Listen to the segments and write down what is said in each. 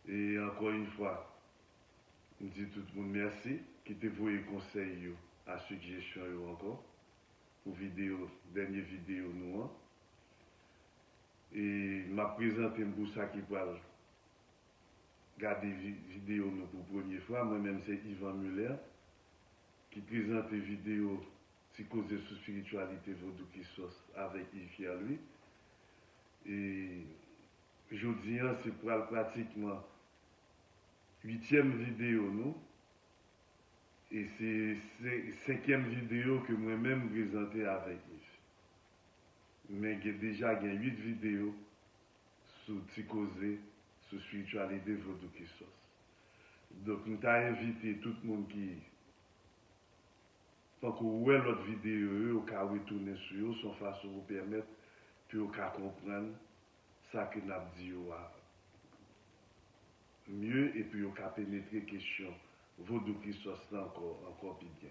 Et encore une fois, je dis tout le monde merci qui te voyé conseil à suggestion encore pour vidéo, dernière vidéo nous. Et m'a présenté pour ça qui parle regarder vidéo nous pour la première fois. Moi-même c'est Yvan Muller qui présente vidéo psychose sous spiritualité vaudou qui sauce avec Yves à lui. Et je dis c'est pour pratiquement 8e vidéo nous. Et c'est 5e vidéo que moi-même présenté avec Yves. Mais j'ai déjà 8 vidéos sur psychose, sur spiritualité vaudou qui sauce. Donc nous t'avons invité tout le monde qui tant qu'on voit l'autre vidéo, au cas retourner sur eux, son façon de vous permettre puis au cas comprendre ça que nous avons dit mieux et puis au cas pénétrer question vaudou qui sauce encore plus bien.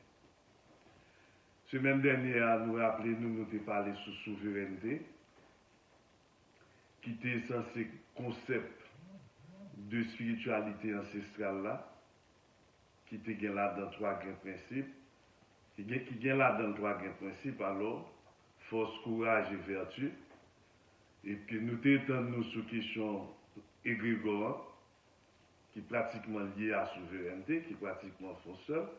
Semaine dernière, nous rappelons, nous avons parlé sur souveraineté, qui était censé concept de spiritualité ancestrale là, qui était là dans 3 grands principes, qui est là dans 3 grands principes, alors, force, courage et vertu, et puis nous t'étendons sur question égrégore, qui est pratiquement lié à la souveraineté, qui est pratiquement fonceur.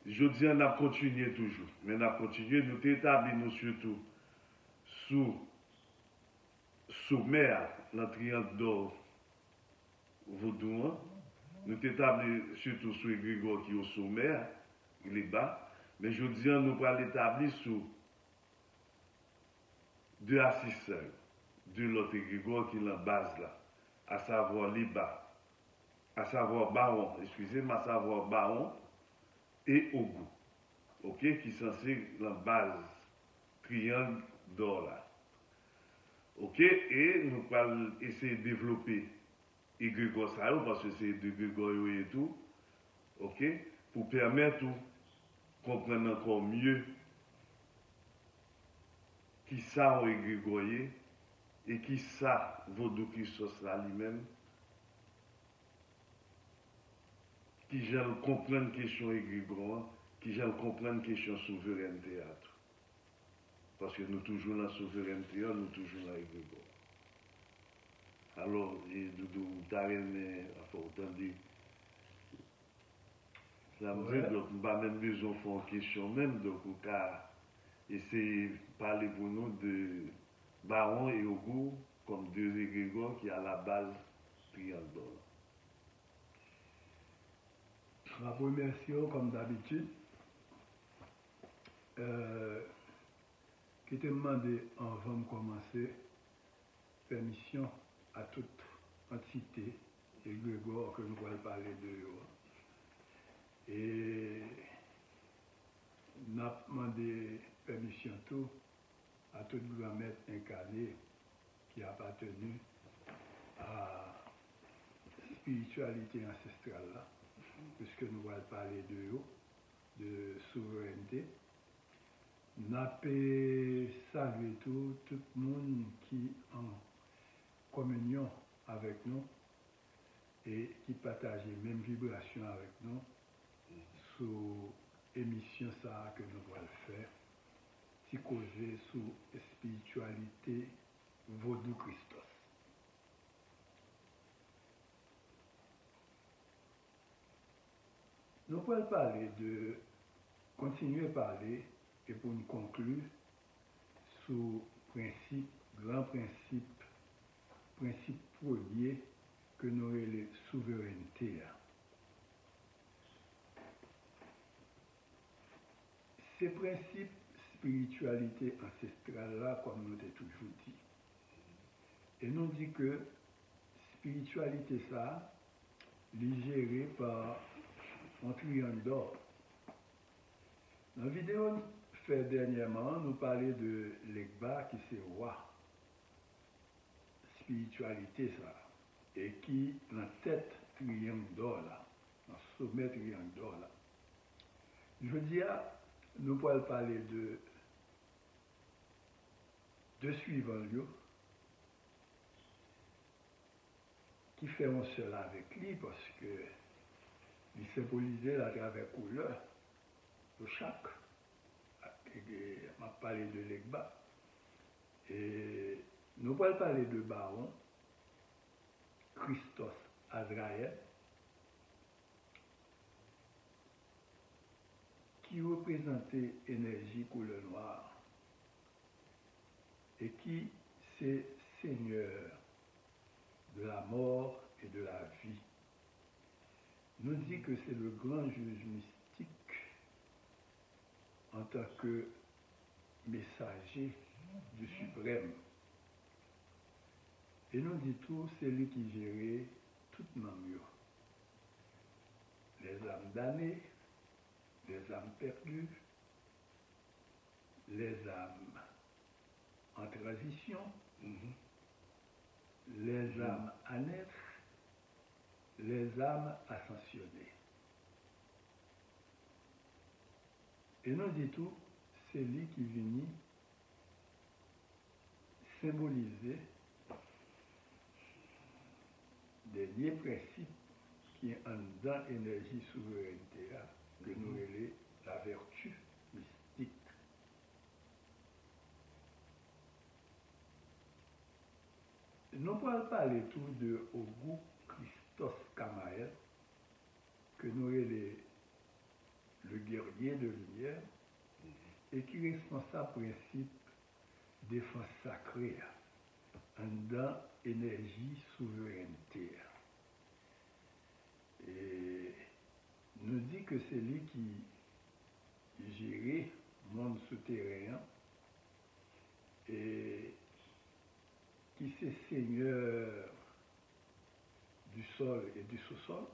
Je dis, on a continué toujours, mais on a continué, nous t'établissons surtout sous sommaire, dans le triangle d'or vaudou, nous t'établissons surtout sur l'égrégore qui est au sommaire, il est bas, mais je dis, nous allons l'établir sous 2 assisteurs de l'autre égrégore qui est en base là, à savoir les bas, à savoir baron, excusez-moi, à savoir baron et Ogou, ok, qui sont censés la base triangle d'or là. Ok, et nous allons essayer de développer égrégore ça, parce que c'est de égrégore et tout, ok, pour permettre de comprendre encore mieux qui ça a égrégoré et qui ça vaudou qui sauce là lui-même, qui j'aime comprendre question égrégore, qui j'aime comprendre question souveraineté à tout. Parce que nous toujours dans la souveraineté, nous toujours dans l'égrégore. Alors, nous t'arrêtons, enfin, autant dire, ça me dit, donc, nous n'avons même besoin de faire une question même, donc, on va essayer de parler pour nous de Baron et Ogou comme 2 égrégores qui à la base triangle d'or. Je vous remercie comme d'habitude. Qui te demandé avant de commencer permission à toute entité égrégore que nous allons parler de. Et nous avons demandé permission tout à tout grand maître incarné qui a appartenu à la spiritualité ancestrale là, puisque nous allons parler de souveraineté. Nous avons salué tout le monde qui est en communion avec nous et qui partage les mêmes vibrations avec nous sur l'émission ça que nous allons faire, psychose sur spiritualité vaudou Christos. Nous allons parler continuer à parler et pour nous conclure sur grand principe premier que nous avons les souverainetés. Ces principes spiritualité ancestrale là, comme nous l'avons toujours dit, et nous dit que spiritualité ça, est gérée par un triangle d'or. Dans la vidéo fait dernièrement, nous parlons de l'Egba qui c'est roi. Spiritualité ça. Et qui, dans la tête triangle d'or là, dans le sommet triangle d'or là. Je veux dire, nous pouvons parler de suivants qui qui fait un seul avec lui parce que il symbolisait à travers couleur de chaque. Et m'a parlé de l'Egba. Et nous allons parler de Baron, Christos Azraël, qui représentait énergie couleur noire et qui c'est Seigneur de la mort et de la vie. Nous dit que c'est le grand juge mystique en tant que messager du suprême. Et nous dit tout, c'est lui qui gérait toute namure. Les âmes damnées, les âmes perdues, les âmes en transition, les âmes à naître, les âmes ascensionnées. Et nous dit tout, c'est lui qui vient symboliser des liés principes qui est en dans l'énergie souveraineté que nous relève la vertu mystique. Nous allons parler tout de Ogou Christos Kamael, que nous relève le guerrier de lumière, et qui est responsable principe défense sacrée en dans énergie souveraineté. Et nous dit que c'est lui qui gérait le monde souterrain et qui c'est seigneur du sol et du sous-sol,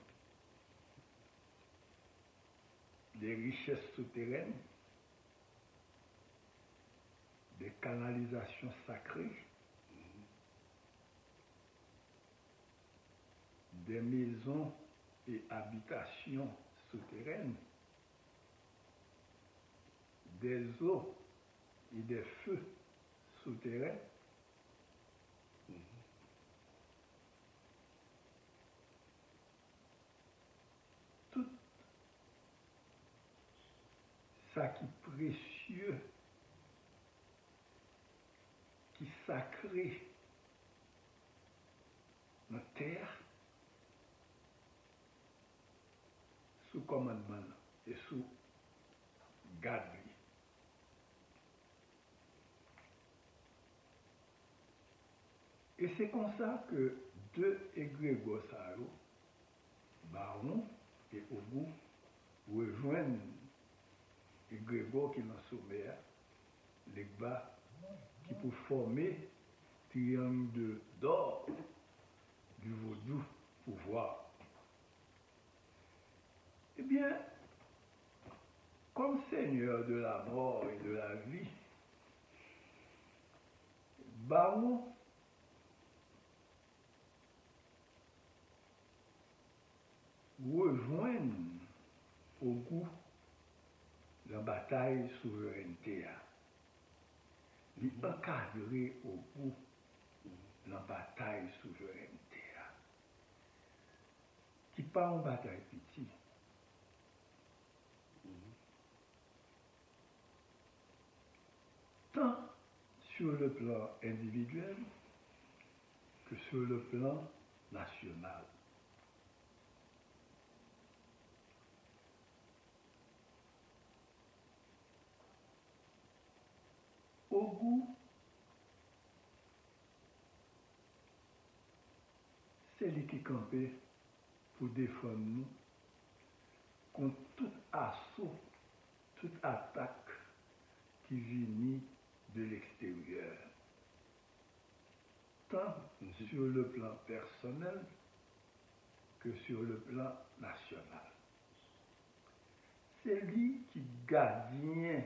des richesses souterraines, des canalisations sacrées, des maisons et habitations souterraines, des eaux et des feux souterrains, tout ça qui est précieux, qui est sacré dans la terre, sous commandement et sous garde. Et c'est comme ça que deux égrégores, Baron et Ogou, rejoignent l'égrégore qui est dans le sommet, l'Egba, qui peut former triangle d'or du vaudou pouvoir. Eh bien, comme Seigneur de la mort et de la vie, Baron rejoignent Ogou la bataille souveraineté. Il encadré Ogou la bataille souveraineté. Qui pas en bataille petite. Tant sur le plan individuel que sur le plan national. Ogou, c'est lui qui campait pour défendre nous contre tout assaut, toute attaque qui vient de l'extérieur. Tant sur le plan personnel que sur le plan national. C'est lui qui gardien,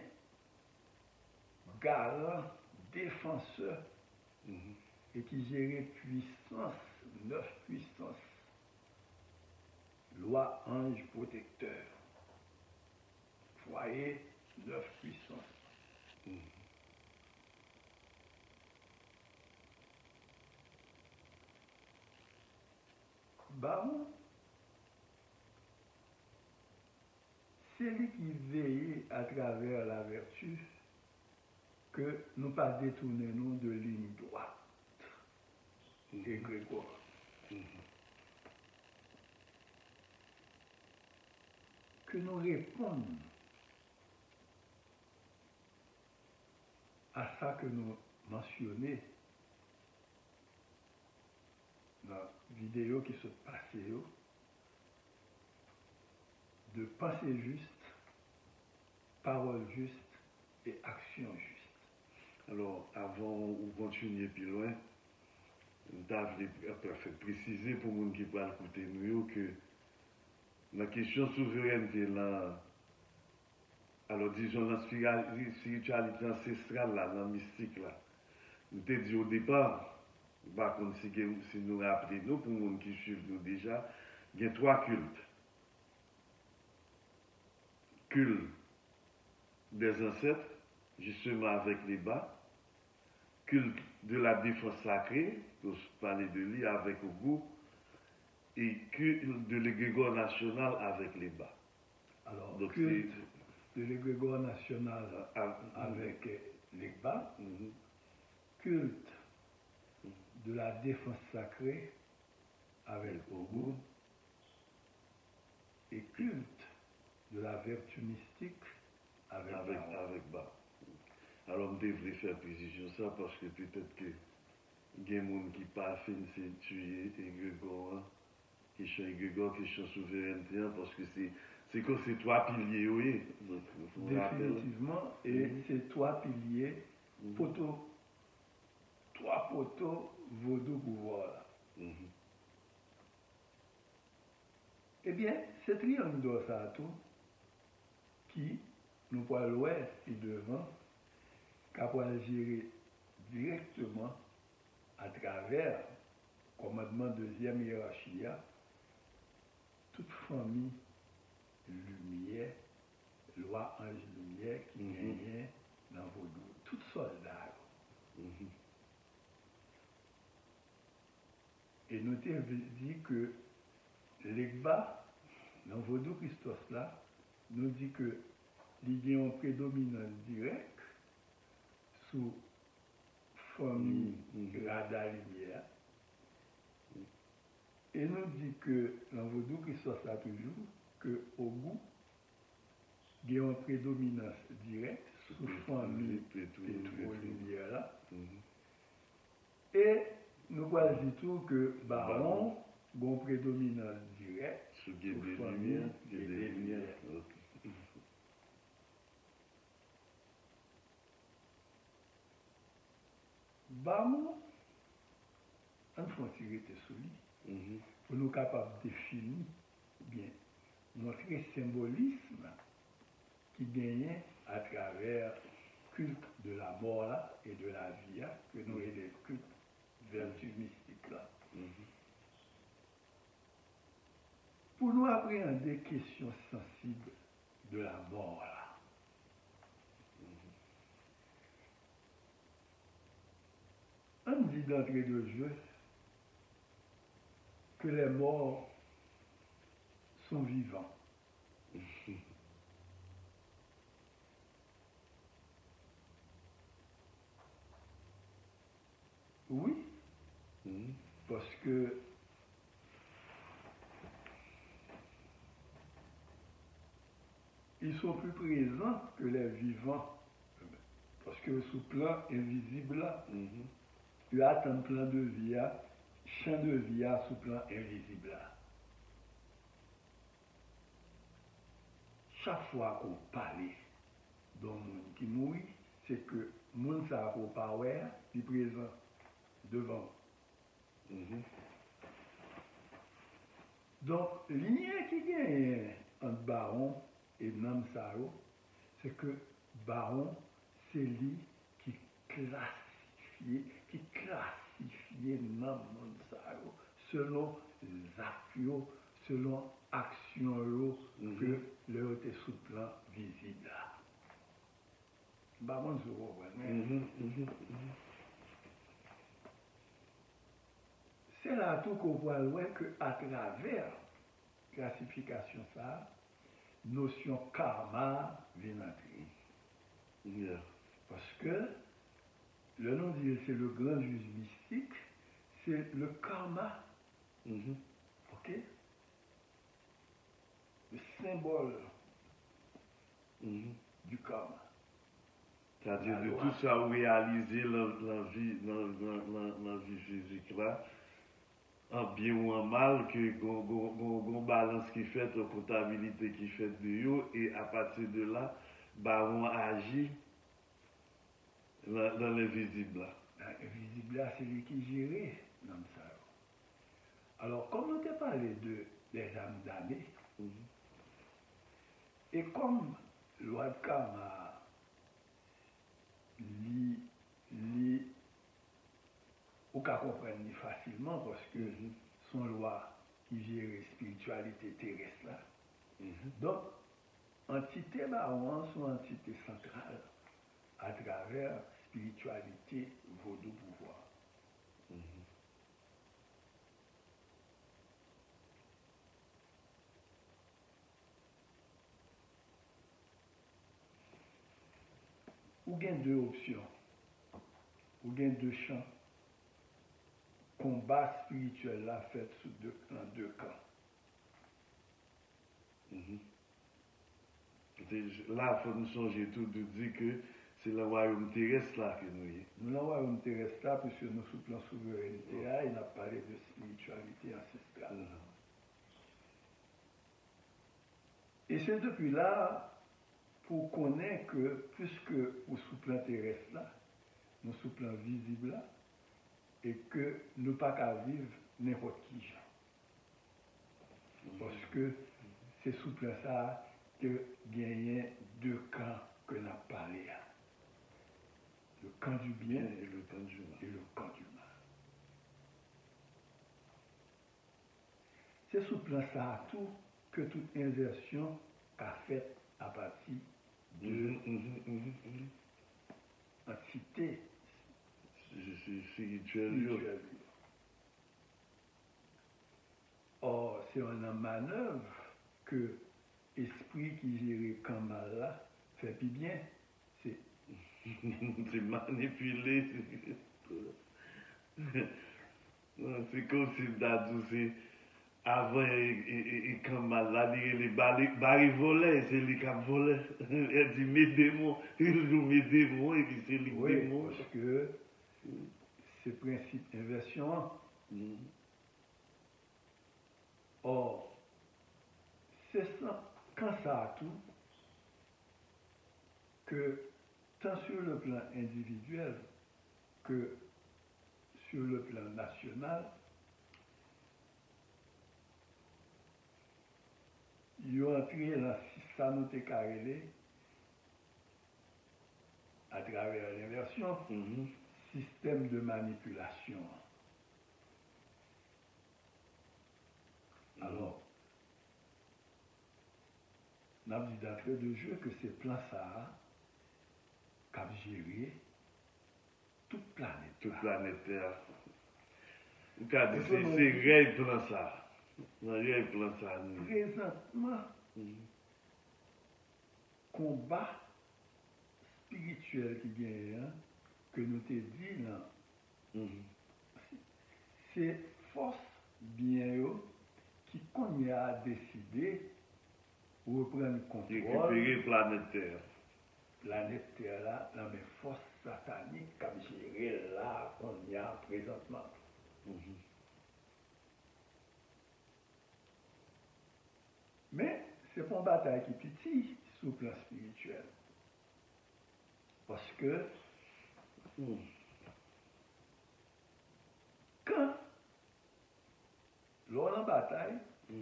garant, défenseur et qui gérait puissance, 9 puissances. Loi ange protecteur. Foyer, 9 puissances. baron, c'est lui qui veille à travers la vertu que nous pas détourner nous de ligne droite et Grégoire. Que nous répondons à ça que nous mentionnons dans la vidéo qui se passait, de pensée juste, parole juste et action juste. Alors, avant de continuer plus loin, je fait préciser pour les gens qui peuvent écouter nous que la question de souveraineté, là, alors disons la spiritualité ancestrale, là, la mystique, là, nous t'ai dit au départ, par contre, si nous rappelons, pour les gens qui suivent nous déjà, il y a 3 cultes. Culte des ancêtres, justement avec les bas, culte de la défense sacrée, pour parler de lui avec Ogu, et culte de l'égrégore national avec les bas. Alors, donc, culte de l'égrégore national avec les bas, culte de la défense sacrée avec Ogu, et culte de la vertu mystique avec bas. Alors, on devrait faire précision ça parce que peut-être que il y a des gens qui pas fin de tuer égrégore, question égrégore, question souveraineté, parce que c'est comme ces 3 piliers, oui. Définitivement, et ces 3 piliers, poteaux, 3 poteaux vaudou pouvoir. Eh bien, c'est triangle d'or ça tout qui nous voit l'ouest et devant, capable de gérer directement à travers le commandement deuxième hiérarchie, toute famille lumière, loi ange lumière qui gagnait dans vos dos, tout soldat. Et nous t'avons dit que l'Egba, dans vos deux Christos là, nous dit que il y a une prédominance directe sous famille radar lumière. Et nous dit que dans vos deux Christos là toujours, que au bout, il y a une prédominance directe sous famille lumière là. Et nous voyons du tout que baron a une prédominance directe sous famille et des lumières. Baron, on faut tirer sur lui pour nous capables de définir bien montrer symbolisme qui gagnait à travers le culte de la mort là, et de la vie là, que nous avons des cultes vertus mystiques là. Pour nous appréhender des questions sensibles de la mort là. On dit d'entrée de jeu que les morts sont vivants. Oui, parce que ils sont plus présents que les vivants. Parce que sous plan invisible, il y a un plan de vie, champ de vie sous plan invisible. Chaque fois qu'on parle d'un monde qui mourit, c'est que le monde ça pour power est présent devant. Donc, l'union qui gagne entre Baron et Namsaro, c'est que Baron, c'est lui qui classifie Namsaro selon les actions, selon action que leur était sous le plan visible. Baron, je vois. c'est là tout qu'on voit loin qu'à travers classification ça, notion karma vient entrer. Yeah. Parce que le nom dit c'est le grand juge mystique, c'est le karma, ok? Le symbole du karma. C'est-à-dire de tout ça réaliser la vie physique là, en bien ou en mal, que gon balance qui fait, la comptabilité qui fait de yo, et à partir de là, bah on agit dans l'invisible là. L'invisible là, c'est lui qui gère dans ça. Alors, comme on t'a parlé des âmes damnées, et comme loi de karma ou qu'à comprendre facilement parce que son loi qui gère la spiritualité terrestre là. Donc, entité barouan sont entité centrale à travers spiritualité vaudou pouvoir. Ou gain deux options, ou gain deux champs. Combat spirituel là fait dans deux camps. Là, il faut nous changer tout de dire que c'est le royaume terrestre là que nous y est. Nous, le royaume terrestre là, puisque nous sous plan souveraineté, là, il a parlé de spiritualité ancestrale. Et c'est depuis là, pour connaître que, puisque nous sous plan terrestre là, nous sous plan visible là, et que nous pas qu'à vivre n'importe qui. Parce que c'est sous plan ça que gagne deux camps que nous avons parlé. Le camp du bien et le camp du mal. C'est sous plan ça tout que toute inversion a fait à partir de entité spirituelle. Or, c'est en manœuvre que l'esprit qui gère quand mal là fait plus bien. C'est manipulé. C'est comme si Dadou, c'est avant et quand mal là, les barils volaient, c'est les qui volaient. Elle dit mes démons, il nous met démons et puis c'est les démons. Parce que c'est principe inversion. Or, c'est ça, quand ça a tout, que tant sur le plan individuel que sur le plan national, ils ont entré dans ça nous carré à travers l'inversion, système de manipulation. Alors, on a dit d'entrée de jeu que c'est plan ça qui a géré toute planète. Toute planète Terre. C'est réel plan ça. Réel plan ça. Présentement, combat spirituel qui gagne, que nous te dit là, c'est force bien qui qu'on a décidé de reprendre le contrôle. Récupérer planète Terre. Planète Terre là, dans mes forces sataniques qui a géré là qu'on y a présentement. Mais c'est pas une bataille qui est petite sous le plan spirituel. Parce que quand l'on est en bataille,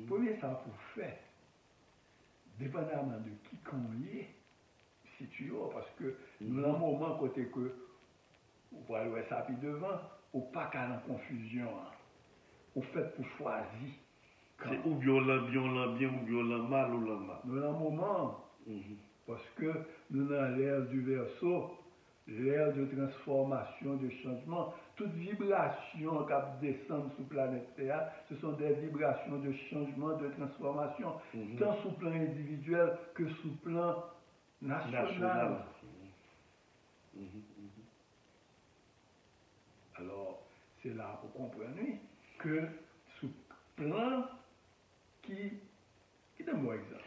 premier ça pour faire, dépendamment de qui qu'on est, situé, parce que nous avons un moment côté que vous voyez ouais, ça puis devant, ou pas qu'à la confusion, ou fait pour choisir. C'est ou bien ou bien mal ou le mal. Nous avons un moment, parce que nous avons l'air du verso, l'ère de transformation, de changement, toute vibration qui descend sous la planète Terre, ce sont des vibrations de changement, de transformation, tant sous le plan individuel que sous le plan national. Alors, c'est là pour comprendre que sous le plan qui donne-moi exemple.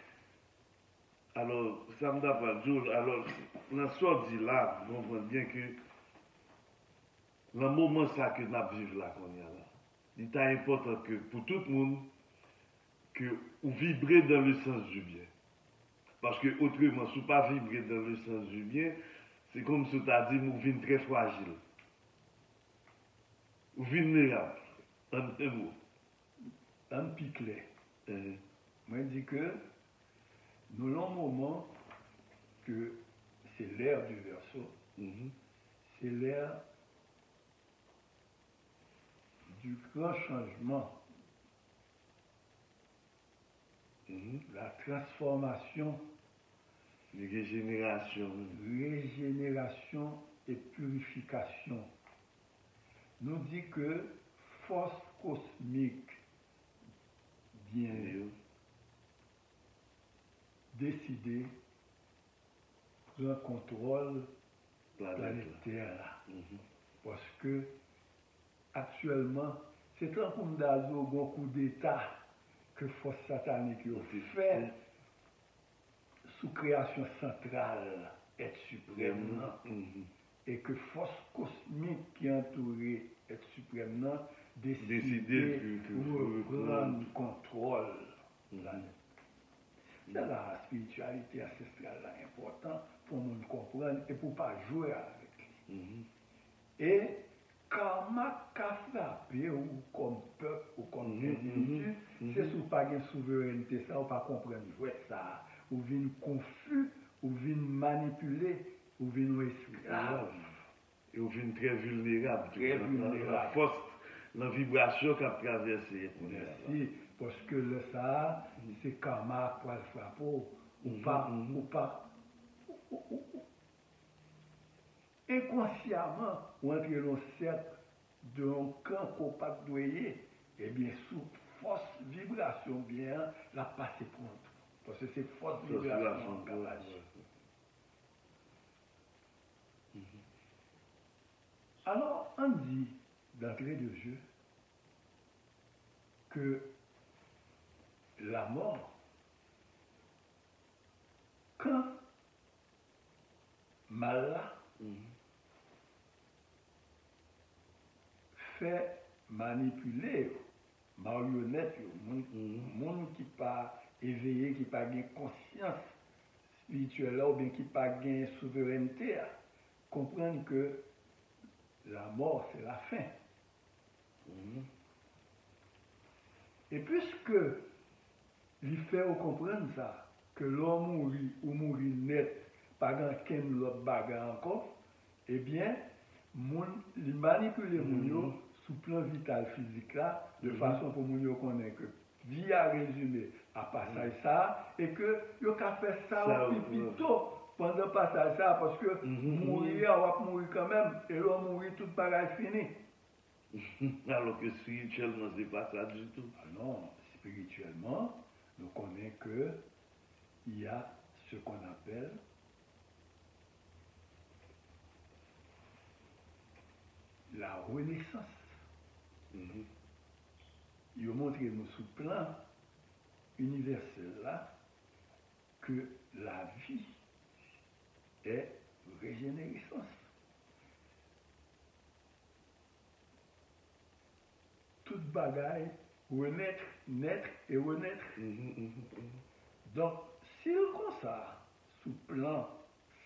Alors, ça me d'abord, Jules, alors, dans ce qu'on dit là, on comprend bien que le moment ça que nous vivons là, qu'on y a là, il est important que pour tout le monde, que vous vibrez dans le sens du bien. Parce que autrement, si vous pas vibrer dans le sens du bien, c'est comme si tu as dit, vous venez très fragile. Vous vulnérable. En un mot. Un piclet. Moi, je dis que nous avons un moment que c'est l'ère du Verseau, c'est l'ère du grand changement, la transformation, régénération et purification. Nous dit que force cosmique vient décider d'un contrôle planétaire. Parce que actuellement, c'est un coup d'azur, un coup d'État que force satanique fait sous création centrale être suprême et que force cosmique qui entourait être suprême décider pour prendre contrôle. C'est la spiritualité ancestrale là, important pour nous comprendre et pour ne pas jouer avec. Et karma qu'a frappé ou comme peuple ou comme individu, c'est sous pas de souveraineté ça ou pas comprendre ça, ou vient confus, ou vient manipuler, ou vient esclave. Et ou vient très vulnérable. Très vulnérable. La force, la vibration qu'a traversé. Merci. Parce que le ça, c'est karma pour le frapper, ou pas, inconsciemment, ou entre le cercle d'un camp qu'on pas doyer, et bien sous force vibration bien, la passer pour parce que c'est force vibration qui a agi. Alors, on dit d'entrée de jeu que la mort, quand Mala fait manipuler marionnette, monde qui pas éveillé, qui pas gain conscience spirituelle ou bien qui pas gain souveraineté, comprendre que la mort c'est la fin. Et puisque il fait comprendre ça, que l'homme mourit ou mourit net, pas grand ken l'autre bagarre encore, eh bien, il manipule moun sous plan vital physique là, de façon pour moun yo connaître que vie a résumé à passage ça, et que yo ka fait ça au pipito pendant passage ça, parce que mourir, on va mourir quand même, et l'homme mourit tout pareil fini. Alors que spirituellement, c'est pas ça du tout. Ah non, spirituellement, nous connaissons que il y a ce qu'on appelle la renaissance. Il a montré nous sous plan universel là que la vie est régénérescence. Toute bagaille, renaître, naître et renaître. Donc, si on comme ça, sous plan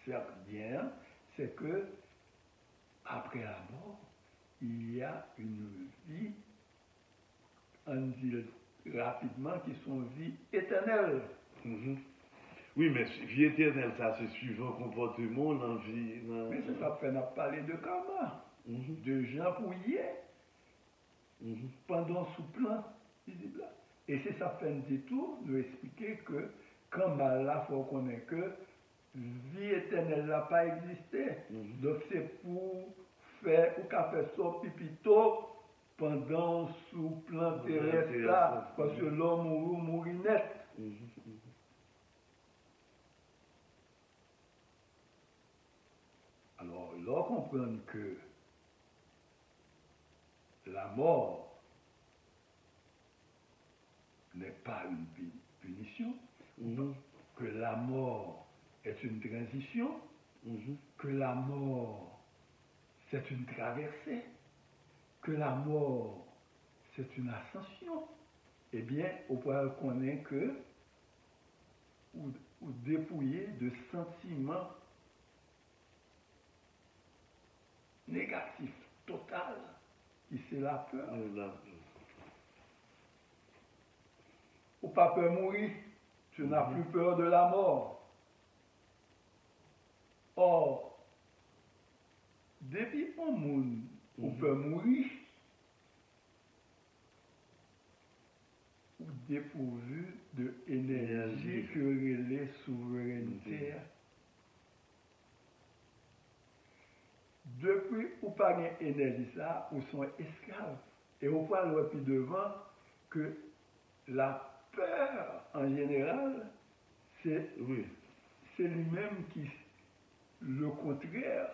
certain, c'est que après la mort, il y a une vie, on dit rapidement, qui sont vie éternelle. Oui, mais vie éternelle, ça c'est suivant le comportement, l'envie. Mais ça fait parler de karma, de gens pour hier, pendant sous plan visible. Et c'est ça fait un détour, nous expliquer que quand mal là, il faut connaître que vie éternelle n'a pas existé. Mhm. Donc c'est pour faire, ou qu'à faire ça pipito pendant sous plan terrestre là, parce que l'homme mourit net. Mhm. Mhm. Alors, là, comprendre que la mort n'est pas une punition, Mhm. que la mort est une transition, Mhm. que la mort c'est une traversée, que la mort c'est une ascension, eh bien, on peut reconnaître que ou dépouillé de sentiments négatifs, total, qui c'est la peur. Ou pas peur mourir, tu n'as plus peur de la mort. Or, depuis un monde où peut mourir, ou dépourvu de énergie que relais souveraineté. Depuis ou pas d'énergie ça, ou sont esclaves. Et on voit le plus devant que la peur en général, c'est lui-même qui le contraire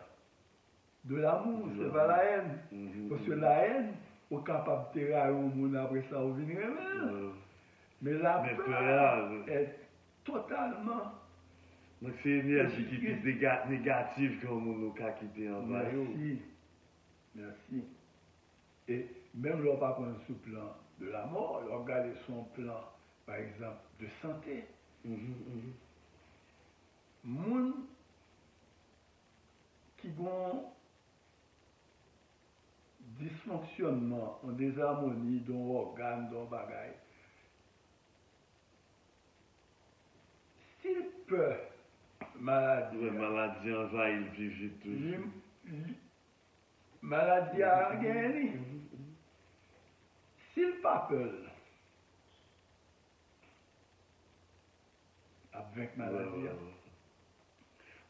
de l'amour, c'est pas la haine. Parce que la haine, on est capable de tirer un monde après ça, on vient même. Mais la peur est totalement. Donc c'est une énergie qui est négative comme on a quitté en bas. Merci. Merci. Et même là, pas prendre ce plan de la mort, on regarde son plan, par exemple, de santé. Moun qui ont dysfonctionnement, en désharmonie dans l'organe, dans le bagage, s'il peut maladie. Maladie envahit le vivre toujours. Maladie a gagné. S'il pas peur, avec maladie.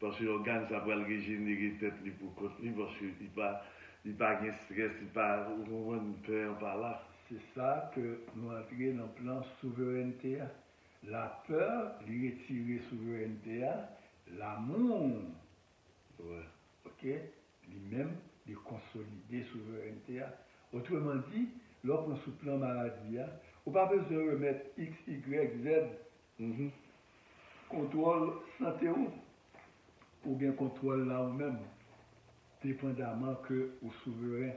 Parce que l'organe, ça va le régénérer tête pour côté, parce qu'il n'y a pas de stress, il n'y a pas de peur par là. C'est ça que nous entrons dans le plan souveraineté. La peur, lui retirer souveraineté, l'amour, ok, lui-même, lui consolider souveraineté. Autrement dit, lorsqu'on sous plan maladie, on n'a pas besoin de remettre X, Y, Z, contrôle santé ou bien contrôle là ou même, dépendamment que au souverain.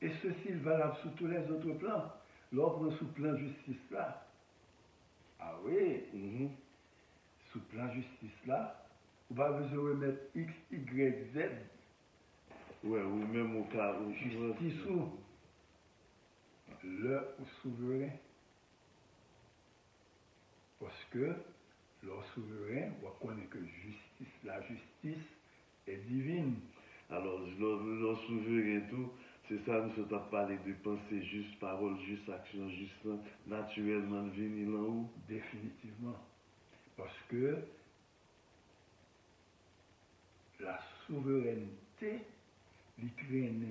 Et ceci est valable sur tous les autres plans. L'ordre sous plan justice là. Ah oui. Sous plan justice là, on va besoin de remettre X, Y, Z. Ouais, ou même au cas où justice ou le souverain. Parce que le souverain, on connaît que la justice est divine. Alors, le souverain tout, c'est ça, nous sommes parlé de pensée juste, parole juste, action juste, naturellement venir là haut. Définitivement. Parce que la souveraineté lui traîne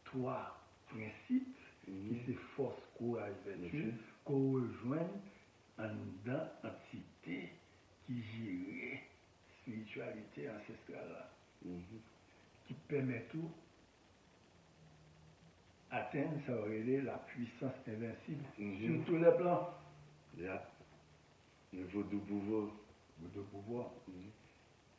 trois principes qui c'est force, courage, vertu, qu'on rejoigne en dans entité qui gère spiritualité ancestrale, qui permet tout atteindre, ça aurait été la puissance invincible sur tous les plans. Niveau de pouvoir.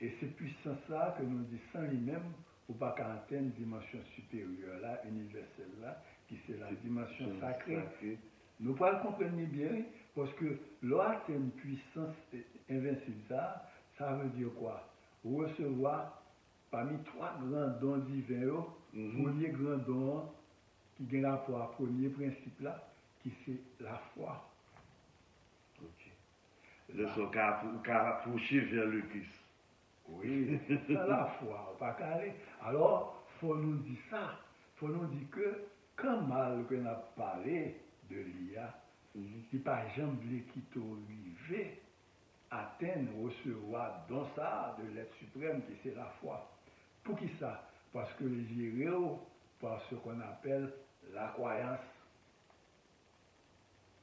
Et c'est puissance-là que nous disons sans lui-même, ou pas qu'à atteindre une dimension supérieure là, universelle là, qui c'est la dimension sacrée. Nous pouvons le comprendre bien, parce que l'autre une puissance invincible, ça veut dire quoi? Recevoir parmi trois grands dons divins, premier grand don qui a rapport à premier principe là, qui c'est la foi. Là, on peut approcher vers le Christ. Oui, c'est ça la foi, on pas aller. Alors, il faut nous dire ça. Il faut nous dire que, quand mal qu'on a parlé de l'IA, Il pas jamais qui t'arriver atteindre, recevoir dans ça de l'être suprême qui c'est la foi. Pour qui ça? Parce que les gérés par ce qu'on appelle la croyance.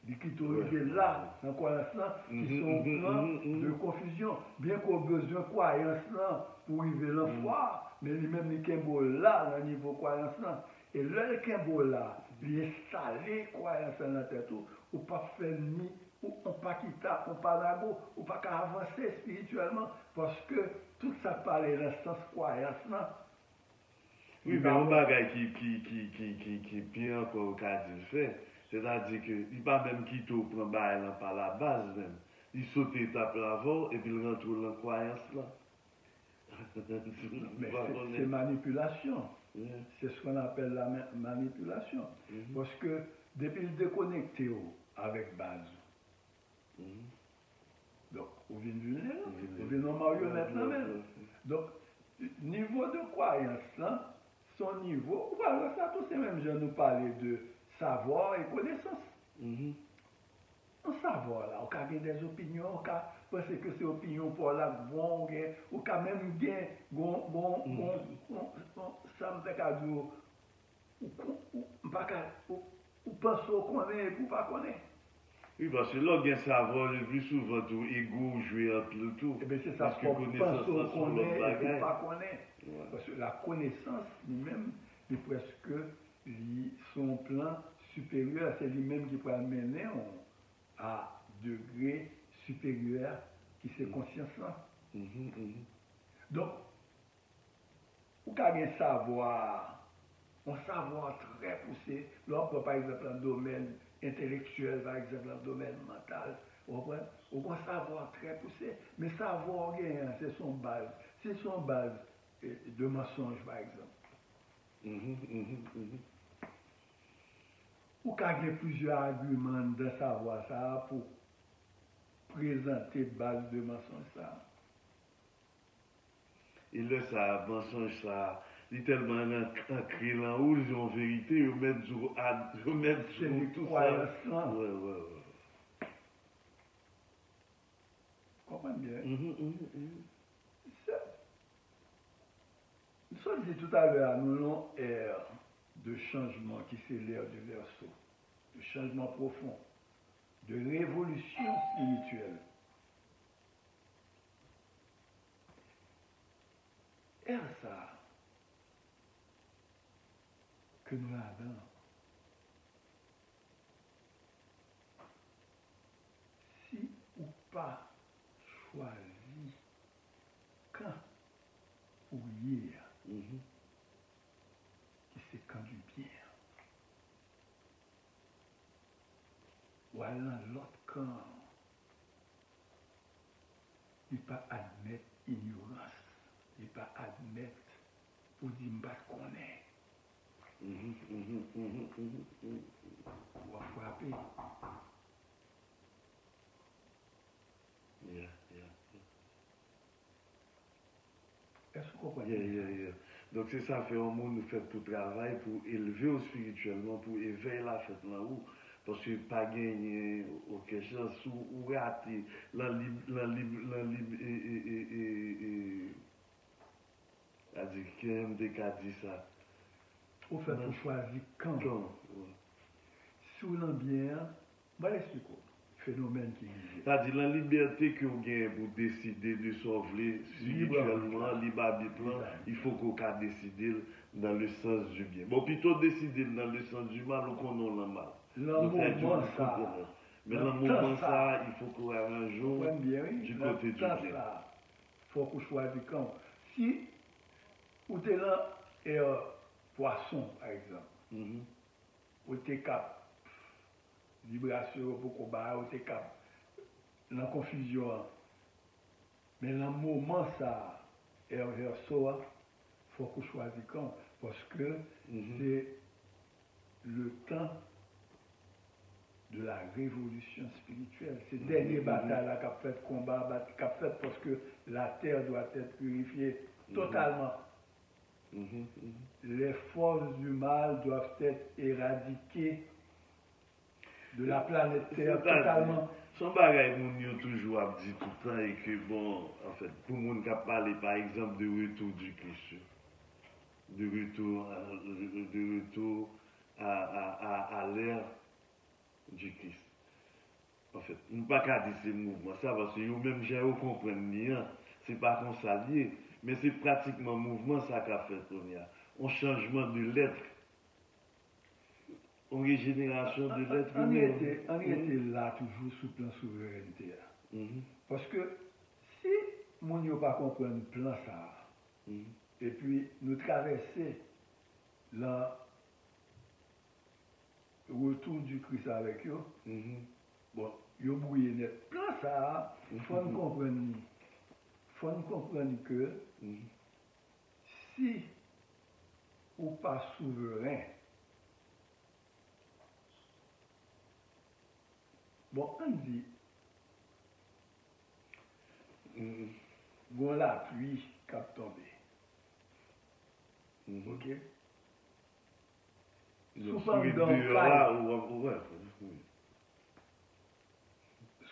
Les qui t'arrivent là, dans la croyance là, qui sont plein de confusion. Bien qu'on ait besoin de croyance là pour arriver à la foi, mais lui-même, les Kimbo là, au niveau de croyance là. Et là, les Kimbo là, il installe croyance dans la tête, ou pas faire ni, ou pas quitter, ou pas d'ago, ou pas avancer spirituellement, parce que tout ça parle de la sens croyance là. Oui, mais un bagage qui est pire encore qu'a dit fait, c'est-à-dire qu'il ne pas même quitter au prend par la base même. Il saute étape avant et puis il rentre dans la croyance là. Mais c'est manipulation. C'est ce qu'on appelle la manipulation. Parce que depuis le déconnecté avec base, donc on vient de là, on vient de marionnette là même. Donc, niveau de croyance là, son niveau, voilà, ça, tous ces mêmes gens nous parlaient de savoir et connaissance. On savoir là, on a des opinions, on a pensé que ces opinions pour la bon, on a même bien, ça me fait qu'à dire, ou pense qu'on connaît, ou pas connaître. Oui, parce que là, il y a savoir le plus souvent, tout ego, jouer un peu tout. Et bien c'est ça, parce que pense qu'on connaît, et pas connaître. Ouais. Parce que la connaissance lui-même, est presque son plan supérieur, c'est lui-même qui peut amener à degré supérieur qui c'est conscience là. Donc, vous avez un savoir très poussé, là, par exemple, dans le domaine intellectuel, par exemple, dans le domaine mental, vous comprenez? Vous avez un savoir très poussé, mais savoir, c'est son base de mensonge, par exemple. Ou qu'il plusieurs arguments de savoir ça pour présenter base de mensonge ça. Et là, ça, mensonge ça, littéralement, ancré là haut, ils ont vérité, ils mettent sur tout ça. Ouais. Comprenez bien? Nous sommes dit tout à l'heure, nous avons une ère de changement qui c'est l'ère du verso, de changement profond, de révolution spirituelle. Ère ça que nous avons, si ou pas choisi quand ou hier, qui c'est quand du bien. Ou alors l'autre camp, il ne pas admettre ignorance, il ne pas admettre pour dire pas qu'on est. Ou à frapper. Est-ce que vous comprenez? Donc c'est ça, fait un monde nous fait tout travail pour élever spirituellement, pour éveiller la fête là-haut. Parce que pas gagner aucune chance ou rater la c'est-à-dire qu'un des cas dit ça. Au fait, vous choisissez quand. Sous l'ambiance, je vais l'expliquer. Phénomène qui est. C'est-à-dire la liberté que vous avez pour décider de sauver spirituellement, libre, il faut qu'on décide dans le sens du bien. Bon, plutôt décider dans le sens du mal ou qu'on a le mal. Mais dans le moment ça, il faut qu'on ait un jour du côté du bien. Il faut qu'on choisisse quand. Si vous êtes là et poisson, par exemple, vous êtes cap vibration pour combat, vous êtes cap dans la confusion. Mais dans le moment ça, et il faut qu'on choisisse quand. Parce que c'est le temps de la révolution spirituelle. C'est la dernière bataille qu'a fait combat, qu'a fait parce que la terre doit être purifiée totalement. Les forces du mal doivent être éradiquées. de la planète Terre C'est-à-dire, totalement. son bagage, moun yo toujours a dit tout le temps et que bon, en fait, pour moun qui a parlé par exemple de retour du Christ, de retour à l'ère du Christ. En fait, on ne peut pas dire ces mouvements, ça, parce que même j'ai compris rien, c'est pas qu'on s'allie, mais c'est pratiquement mouvement ça qu'a fait un changement de l'être, une régénération de l'être On humain. était là toujours sous plan souveraineté. Mhm. Parce que si mon yo pas comprendre le plan ça, Mhm. et puis nous traverser le retour du Christ avec eux, Mhm. bon, yo brouillé net. Plan ça, faut nous comprendre. Faut nous comprendre que Mhm. si ou pas souverain, bon, on dit, Mhm. bon la pluie qui a tombé. Mhm. Ok? Donc, Sous sous pendant là, ouais.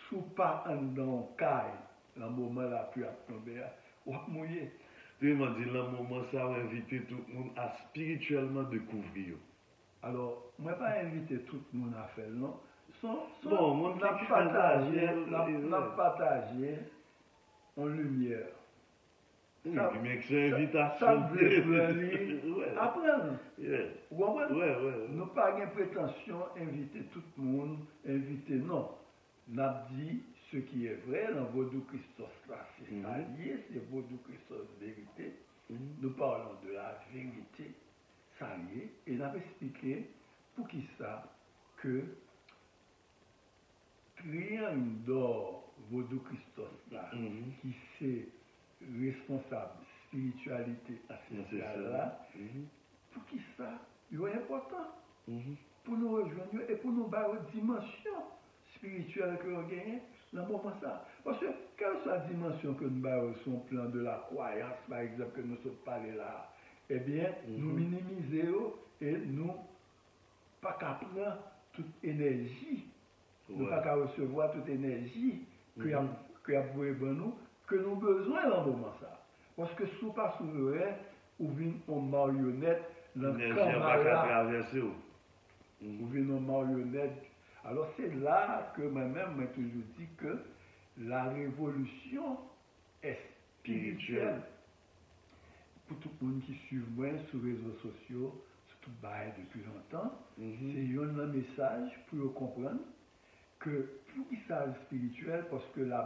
sous pas en dans caille, le moment la pluie a tombé, ou a mouillé. Tu m'as dit, le moment, ça va inviter tout le monde à spirituellement découvrir. Alors, moi pas invité tout le monde à faire, non. Bon, mon n'a petit partagé, frère, n'a partagé en lumière. oui, Ça- mais que c'est une invitation. Ça veut dire Ouais. apprendre. Yeah. Vous comprenez? Ouais. Nous pas de prétention inviter tout le monde, inviter non. N'a dit ce qui est vrai dans Vaudou Christos là, c'est ça lié, c'est Vaudou Christos vérité. Nous parlons de la vérité, ça lié, et nous avons expliqué pour qui ça que triangle d'or Vaudou Christos là, qui c'est responsable spiritualité ancestral là, pour qui ça, il est important pour nous rejoindre et pour nous avoir une dimension spirituelle que nous gagnons dans le moment ça. Parce que quelle soit la dimension que nous avons sur le plan de la croyance, par exemple, que nous sommes parlé là, eh bien, nous minimisons et nous pas qu'à prendre toute énergie, nous pas qu'à recevoir toute énergie que nous que nous besoin dans le moment ça. Parce que sous pas souverain, ou vient en marionnette dans le camp ou vient en marionnette. Alors c'est là que moi-même, j'ai toujours dit que la révolution est spirituelle. Pour tout le monde qui suit moi sur les réseaux sociaux, surtout depuis longtemps, c'est un message pour comprendre que pour qu'ils savent spirituel, parce que la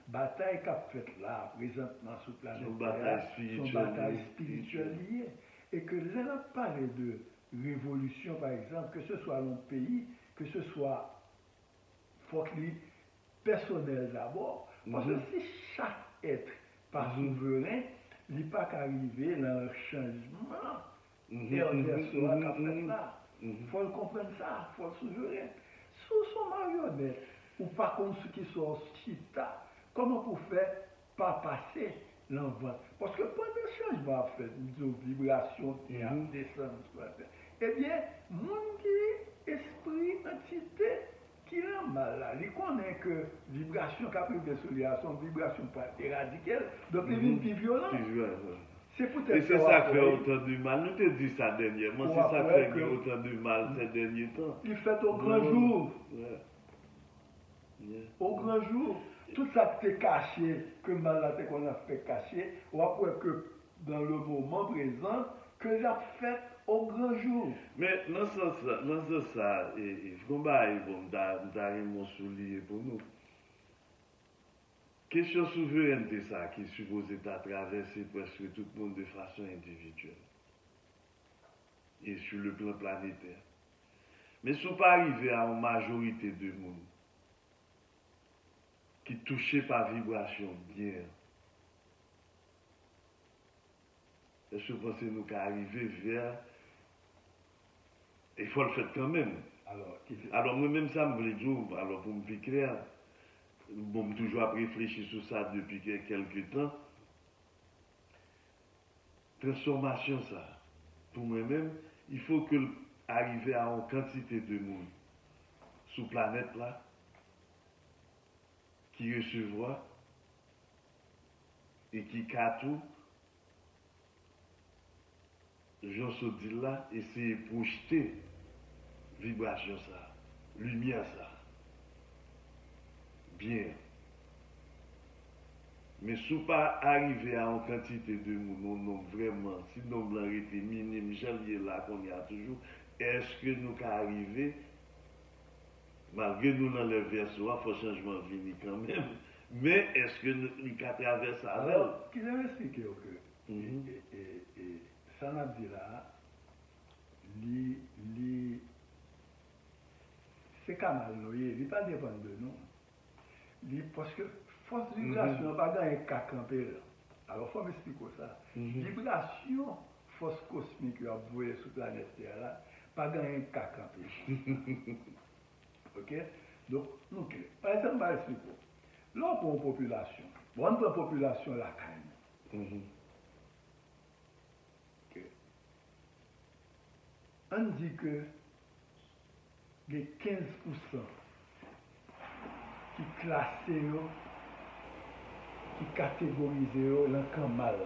bataille qu'a faite là, présentement sur la planète Terre, son bataille spirituelle liée. Et que là, on a parlé de révolution, par exemple, que ce soit dans le pays, que ce soit personnel d'abord, parce que si chaque être, par souverain, il n'est pas qu'arriver dans un changement, et on est qu'a fait là. Il faut le comprendre ça, il faut le souverain. Sous son marionnette, ou pas comme ceux qui sont chita, comment pour faire pas passer l'envoi? Parce que pendant le changement, fait, une vibration et descend, eh bien, mon qui esprit, entité, qui est mal là, il connaît que vibration qui a pris des solidations, vibration pas éradiquée, donc il devient plus violent. C'est peut-être et c'est ça qui fait autant du mal. Nous te dit ça dernièrement. C'est ça qui fait autant du mal ces derniers temps. Il fait au grand jour. Au grand jour. Tout ça qui est caché, que mal qu'on a fait cacher, on va voir que dans le moment présent, que l'a fait au grand jour. Mais dans ce sens, il faut que mon soulier pour nous. Question souveraineté, ça, qui est supposée à traverser presque tout le monde de façon individuelle et sur le plan planétaire. Mais si on pas arrivé à une majorité de monde qui touchait par vibration bien, est-ce que vous pensez nous qu'arriver vers... Il faut le faire quand même. Alors moi-même, ça me plaît toujours, alors pour me faire clair, bon, toujours réfléchir sur ça depuis quelques temps. Transformation, ça, pour moi-même, il faut que arriver à une quantité de monde sous planète là, qui recevra et qui tout, Jean Sodi là, essayer de projeter vibration ça, lumière ça. Bien. Mais si pas arriver à une quantité de monde, non, vraiment, si le nombre était minime, janvier là qu'on y a toujours, est-ce que nous pouvons arriver, malgré nous dans le verso, il faut changement venir quand même, mais est-ce que nous pouvons traverser ça? Alors, qu'il a expliqué que, et ça n'a dit là, c'est quand même, il n'est pas dépendant de nous. Parce que force de vibration n'a pas gagné qu'à camper là. Alors, il faut m'expliquer ça. Vibration, force cosmique qui a voué sur la planète Terre là, pas gagné qu'à camper. Ok? Donc, par exemple, je vais expliquer. Là, pour une population, on prend la population la caille. Ok. On dit que il y a 15% qui classent, qui catégorisent dans le camp mal.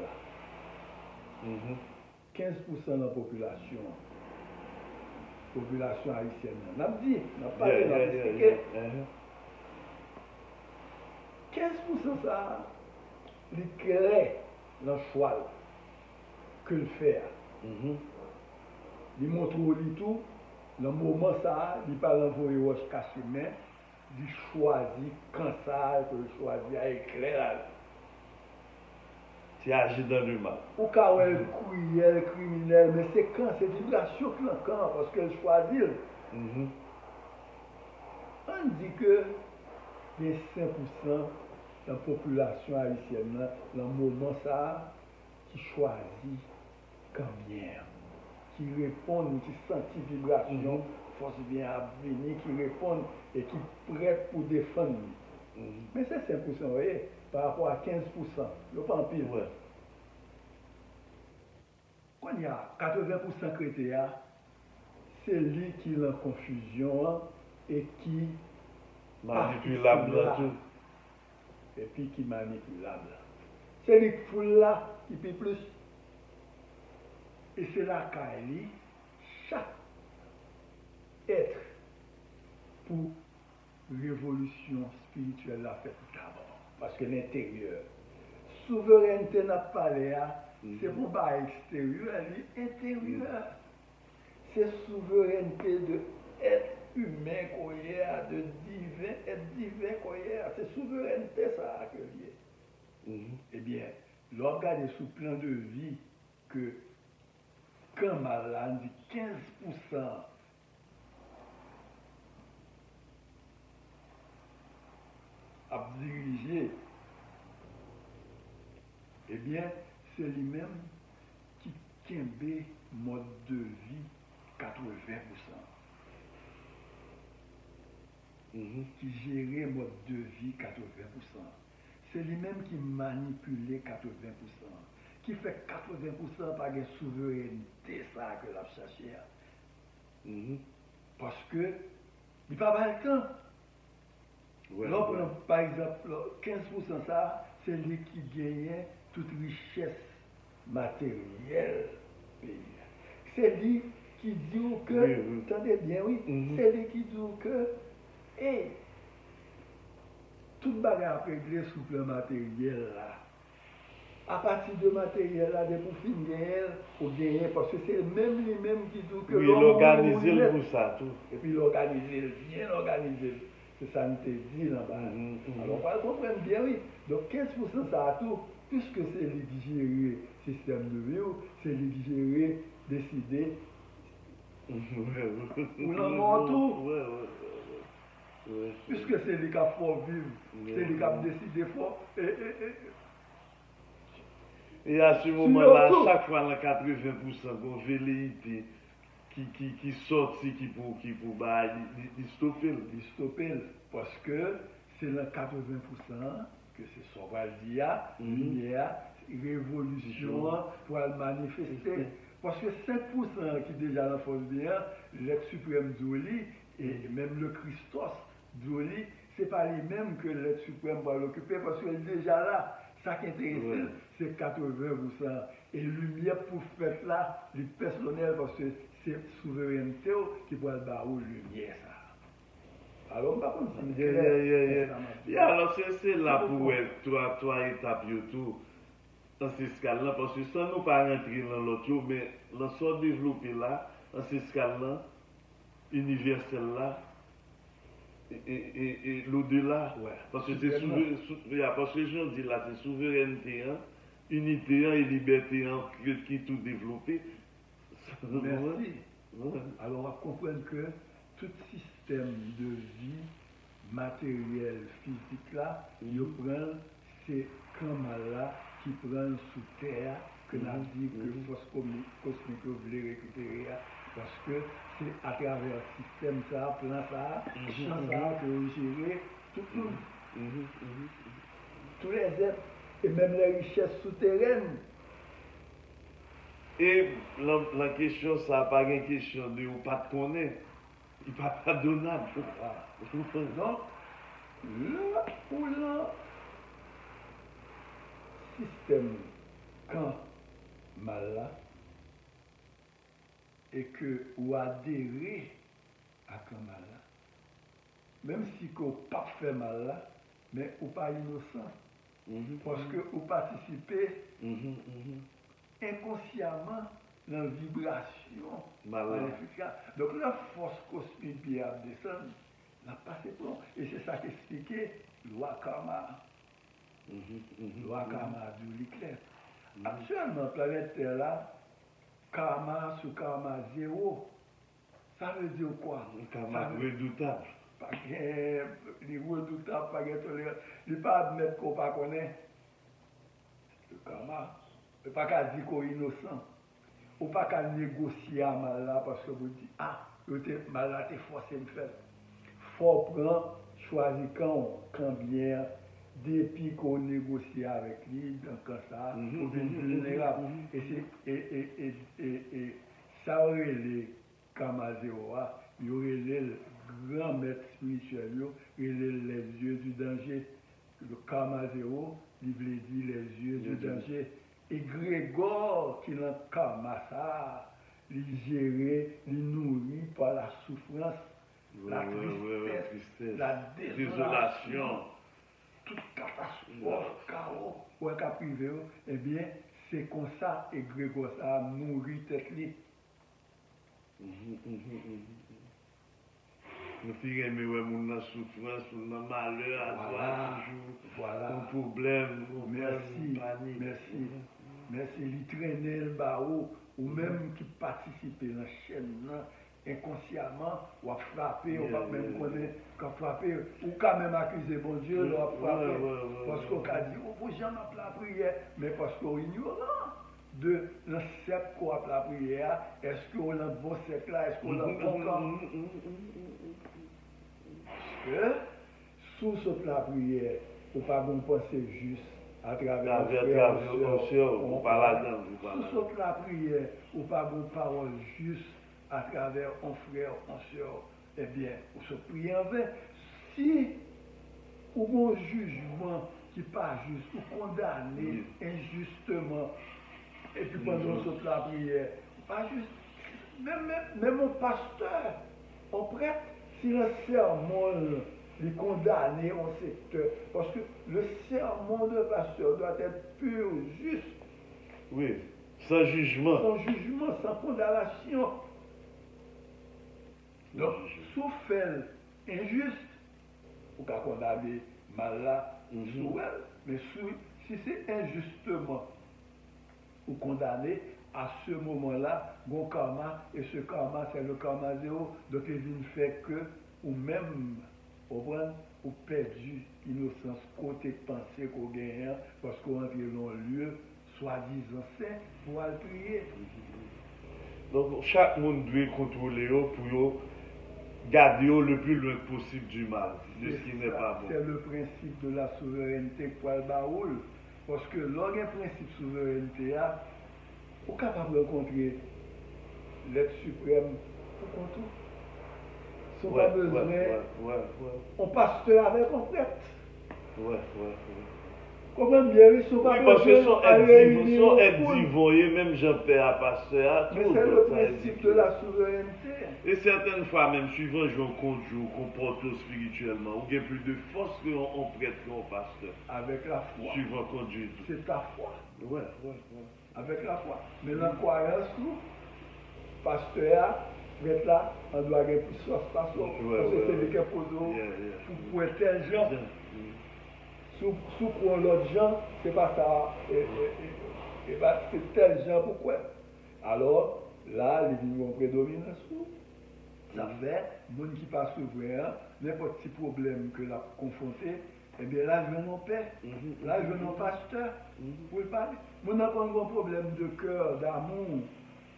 15% de la population haïtienne. On a dit, on a parlé, on a expliqué. 15% ça, il crée dans le choix que le faire. Il montre tout, dans le moment ça, il parle d'envoyer au caché, mais il choisit quand ça, il choisit à éclairer. Tu agis dans le mal. Ou quand elle courriel criminel, mais c'est quand, c'est vibration qui quand, parce qu'elle choisit. On dit que les 5% de la population haïtienne, dans le moment ça, qui choisit combien, qui répondent, qui sentent vibration, force bien à venir, qui répondent et qui prêtent pour défendre. Mais c'est 5%, vous voyez, par rapport à 15%. Le pas en pile. Ouais. Quand il y a 80% chrétiens, c'est lui qui est en confusion et qui manipulable tout. Et puis qui manipulable. C'est lui qui foule là, qui paye plus. Et c'est là qu'il chaque être pour révolution spirituelle la fait d'abord. Parce que l'intérieur, souveraineté n'a pas l'air, c'est pour pas extérieur, l'intérieur. C'est souveraineté de être humain qu'on y a, de divin, être divin qu'on y a. C'est souveraineté ça que lié. Eh bien, l'organe sous plan de vie que quand malade dit 15% à diriger, eh bien, c'est lui-même qui kembe mode de vie 80%. Qui gérait mode de vie 80%. C'est lui-même qui manipulait 80%. Qui fait 80% par une souveraineté, ça que la cherché. Parce que, il n'y a pas le temps. Par exemple, 15% ça, c'est lui qui gagnait toute richesse matérielle. C'est lui qui dit que, attendez bien, oui, c'est lui qui dit que, toute bagarre réglée sous le matériel là. À partir de matériel là, de pour finir, pour gagner, parce que c'est même lui-même qui dit que l'homme organise pour ça tout. Et puis l'organiser, bien organiser. C'est ça que je dit là-bas. Alors, on va comprendre bien, oui. Donc 15% ça a tout, puisque c'est lui qui gère le système de vie, c'est lui qui gère, décider. Ou l'en tout. Puisque c'est lui qui a fort vivre, c'est lui qui a décidé fort. Et à ce moment-là, chaque fois, dans 80%, on velléité qui sortit, qui pour stopper. Parce que c'est dans 80% que c'est ce qu'on va dire, lumière, révolution, pour le manifester. Parce que 5% qui est déjà dans la force bien, l'ex suprême Zoli, Et même le Christos, Dioli, ce n'est pas les mêmes que l'être suprême va l'occuper parce qu'il est déjà là. Ça qui est intéressant, c'est 80%. Et lumière pour faire là, le personnel, parce que c'est souveraineté qui va le barreau lumière ça. Alors, par contre, alors, c'est là pour être trois étapes tout dans ces scales-là, parce que sans nous pas rentrer dans l'autre, mais dans ce développé là, dans ces scales-là, universel là, et l'au-delà. Ouais. Parce que c'est parce que les gens disent là, c'est souveraineté, hein, unité hein, et liberté hein, qui est tout développé. Merci. Ouais. Alors, on va comprendre que tout système de vie matériel, physique là, il prend ces camps-là qui prennent sous terre, que l'on dit que force cosmique voulait récupérer, parce que c'est à travers le système ça, plan ça, champ ça, que vous gérez tout le monde. Tous les êtres, et même les richesses souterraines. Et la question, ça n'a pas une question de ou pas de connaître. Il n'est pas pardonnable. Donc, là où le système quand mal là, et que ou adhérer à quand mal là, même si qu'on pas fait mal là, mais ou pas innocent, parce que vous participez inconsciemment dans la vibration maléfique. Donc la force cosmique qui a descendu, n'a pas fait bon. Et c'est ça qui expliquait loi karma. Loi karma du clair. Actuellement, planète Terre là, karma sur karma zéro. Ça veut dire quoi? Karma redoutable. Les redoutables, pas de tolérance. Il ne pas admettre qu'on ne pas connaît. Le karma. Il ne pas qu'à dire qu'on est innocent. Ou pas qu'à négocier à mal là parce que vous dites, ah, mal là, t'es forcé de faire. Faut prendre, choisir quand bien, depuis qu'on négocie avec lui, donc ça, pour devenir vulnérable. Et ça aurait les Kamazéoa, il y aurait les grands maîtres spirituels, il y aurait les yeux du danger. Le Kamazéo, il voulait dire les yeux du danger. Et Grégor, qui n'a Kamasa, il gérait, il nourrit par la souffrance, la tristesse, la désolation, toute catastrophe, chaos, ou un cas privé, eh bien, c'est comme ça, et Grégor, ça nourrit tête li. Nous faisons mais souffrance, mon malheur, voilà. un problème, merci, il traînait le barreau, ou même qui participait dans la chaîne, inconsciemment, ou a frappé, ou pas même connaître, qu'à frapper, ou quand même accuser bon Dieu, ou a frappé, parce qu'on a dit, oh, vous jamais appelé la prière, mais parce qu'on est ignorant de le cercle qu'on appelle la prière, est-ce qu'on a un bon cercle là, est-ce qu'on a un bon camp? Parce que, sous ce la prière, on ne peut pas penser juste à travers sous la prière, on ne peut pas parole juste à travers un frère, un soeur, eh bien, on se prie en vain. Si on a un jugement qui n'est pas juste, ou condamné injustement, et puis pendant toute la prière, pas juste, même un pasteur, un prêtre, si le sermon est condamné en secteur, parce que le sermon de pasteur doit être pur, juste. Oui, sans jugement. Sans jugement, sans condamnation. Donc, sous fait injuste, ou qu'à condamner mal là, sous elle, mais si c'est injustement ou condamné, à ce moment-là, bon karma, et ce karma, c'est le karma zéro, donc il ne fait que, ou même, ou perdu innocence, côté pensée qu'on gagne, parce qu'on entre dans un lieu, soi-disant saint, pour aller prier. Donc, chaque monde doit contrôler pour garder le plus loin possible du mal, de ce qui n'est pas bon. C'est le principe de la souveraineté pour le baoul. Parce que lors d'un principe de souveraineté, on est capable de rencontrer l'être suprême pour contrôler. Sont pas besoin. On pasteur avec un prêtre. Comment bien, ils sont pas Oui, parce que besoin sont divoyés, même Jean-Père à pasteur. Mais c'est le principe de la souveraineté. Et certaines fois, même suivant Jean Conjou, comporte spirituellement, on a plus de force qu'on prêtre qu'un pasteur. Avec la foi. Suivant conduit. C'est ta foi. Ouais. Avec la foi. Mais la croyance, nous, pasteur, prêtre là, on doit avoir plus force parce que c'est lui qui pose pour tel gens. Sous pour l'autre gens, c'est pas ça. C'est tel gens pourquoi. Alors, là, les vignes ont prédominance. Ça fait, les gens qui passent souverain, n'importe quel problème que l'a confronté, eh bien là, je viens en paix. Là, je viens en pasteur. Vous le parler. Moi, n'a pas un problème de cœur, d'amour.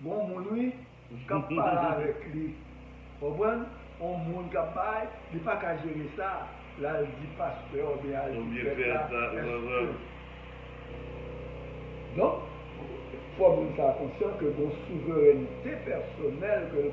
Bon, mon lui, quand on parle avec lui, vous comprenez? On monde qui parle, il n'est pas qu'à gérer ça. Là, il dit pasteur, ou bien il dit là. Donc, il faut avoir conscience que bon souveraineté personnelle que le